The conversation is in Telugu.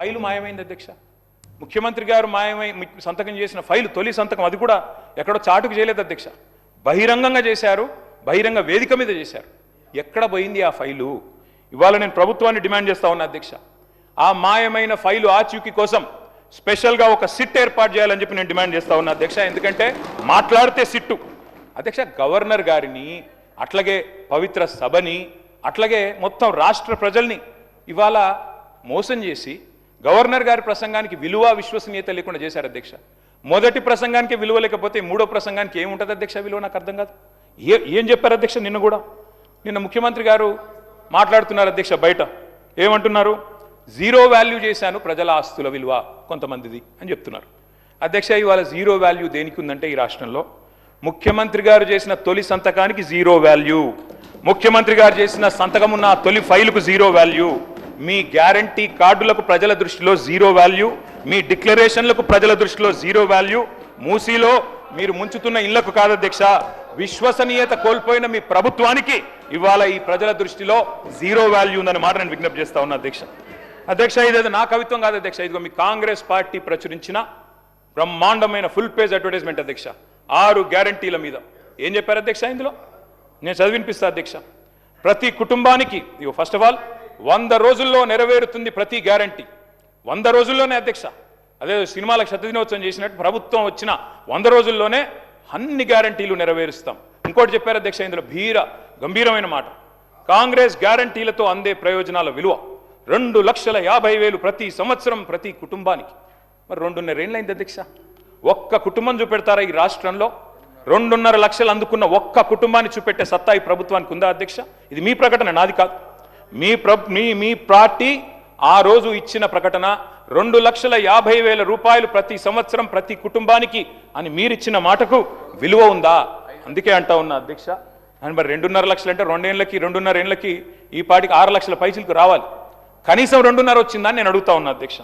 ఫైలు మాయమైంది అధ్యక్ష. ముఖ్యమంత్రి గారు సంతకం చేసిన ఫైలు తొలి సంతకం అది కూడా ఎక్కడో చాటుకు చేయలేదు అధ్యక్ష, బహిరంగంగా చేశారు, బహిరంగ వేదిక మీద చేశారు. ఎక్కడ పోయింది ఆ ఫైలు? ఇవాళ నేను ప్రభుత్వాన్ని డిమాండ్ చేస్తా ఉన్నా అధ్యక్ష, ఆ మాయమైన ఫైలు ఆచూకీ కోసం స్పెషల్గా ఒక సిట్ ఏర్పాటు చేయాలని చెప్పి నేను డిమాండ్ చేస్తా ఉన్నా అధ్యక్ష. ఎందుకంటే మాట్లాడితే సిట్టు అధ్యక్ష, గవర్నర్ గారిని అట్లాగే పవిత్ర సభని అట్లాగే మొత్తం రాష్ట్ర ప్రజల్ని ఇవాళ మోసం చేసి గవర్నర్ గారి ప్రసంగానికి విలువ విశ్వసనీయత లేకుండా చేశారు అధ్యక్ష. మొదటి ప్రసంగానికి విలువ లేకపోతే మూడో ప్రసంగానికి ఏముంటుంది అధ్యక్ష విలువ? నాకు అర్థం కాదు. ఏం చెప్పారు అధ్యక్ష? నిన్న ముఖ్యమంత్రి గారు మాట్లాడుతున్నారు అధ్యక్ష, బయట ఏమంటున్నారు? జీరో వాల్యూ చేశాను ప్రజల ఆస్తుల విలువ కొంతమందిది అని చెప్తున్నారు అధ్యక్ష. ఇవాళ జీరో వాల్యూ దేనికి ఉందంటే ఈ రాష్ట్రంలో ముఖ్యమంత్రి గారు చేసిన తొలి సంతకానికి జీరో వాల్యూ, ముఖ్యమంత్రి గారు చేసిన సంతకం ఉన్న తొలి ఫైలుకు జీరో వాల్యూ, మీ గ్యారంటీ కార్డులకు ప్రజల దృష్టిలో జీరో వాల్యూ, మీ డిక్లరేషన్లకు ప్రజల దృష్టిలో జీరో వాల్యూ, మూసీలో మీరు ముంచుతున్న ఇళ్లకు కాదు అధ్యక్ష, విశ్వసనీయత కోల్పోయిన మీ ప్రభుత్వానికి ఇవాళ ఈ ప్రజల దృష్టిలో జీరో వాల్యూ ఉందని మాట నేను విజ్ఞప్తి చేస్తా ఉన్నా అధ్యక్ష. ఇదేదో నా కవిత్వం కాదు అధ్యక్ష, ఇదిగో మీ కాంగ్రెస్ పార్టీ ప్రచురించిన బ్రహ్మాండమైన ఫుల్ పేజ్ అడ్వర్టైజ్మెంట్ అధ్యక్ష. 6 గ్యారంటీల మీద ఏం చెప్పారు అధ్యక్ష? ఇందులో నేను చదివినిపిస్తా అధ్యక్ష. ప్రతి కుటుంబానికి ఇగో ఫస్ట్ ఆఫ్ ఆల్ 100 రోజుల్లో నెరవేరుతుంది ప్రతి గ్యారంటీ. 100 రోజుల్లోనే అధ్యక్ష, అదే సినిమాలకు శతదినోత్సవం చేసినట్టు ప్రభుత్వం వచ్చిన 100 రోజుల్లోనే అన్ని గ్యారంటీలు నెరవేరుస్తాం. ఇంకోటి చెప్పారు అధ్యక్ష, ఇందులో గంభీరమైన మాట, కాంగ్రెస్ గ్యారంటీలతో అందే ప్రయోజనాల విలువ 2,50,000 ప్రతి సంవత్సరం ప్రతి కుటుంబానికి. మరి 2.5 ఏళ్ళైంది అధ్యక్ష, ఒక్క కుటుంబం చూపెడతారా ఈ రాష్ట్రంలో? 2.5 లక్షలు అందుకున్న ఒక్క కుటుంబాన్ని చూపెట్టే సత్తా ఈ ప్రభుత్వానికి ఉందా అధ్యక్ష? ఇది మీ ప్రకటన, నాది కాదు. మీ పార్టీ ఆ రోజు ఇచ్చిన ప్రకటన 2,50,000 రూపాయలు ప్రతి సంవత్సరం ప్రతి కుటుంబానికి అని మీరిచ్చిన మాటకు విలువ ఉందా? అందుకే అంటా ఉన్నా అధ్యక్ష. అని మరి 2.5 లక్షలు అంటే 2.5 ఏళ్ళకి ఈ పార్టీకి 6 లక్షల పైసలకు రావాలి, కనీసం 2.5 వచ్చిందని నేను అడుగుతా ఉన్నా అధ్యక్ష.